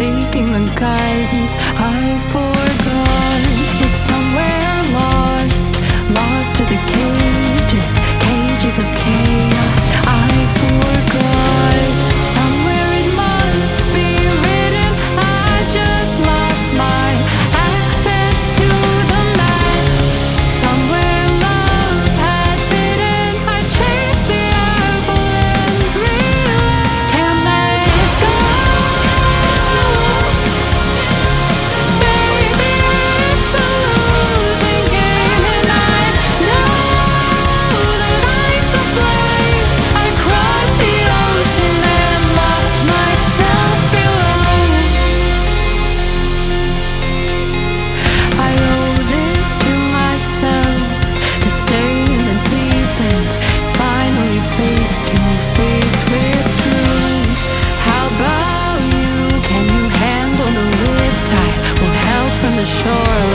seeking the guidance I forgot. It's somewhere lost, lost to the cages, cages of chaos I forgot. Somewhere it must be written, I just lost my access to the map. Somewhere love had bitten, I chased the apple and realized can't let it go. Baby, it's a losing game, and I know that I'm to blame. I crossed the ocean and lost myself below. I owe this to myself to stay in the deep end, finally face to face with truth. How about you? Can you handle the riptide? Won't help from the shore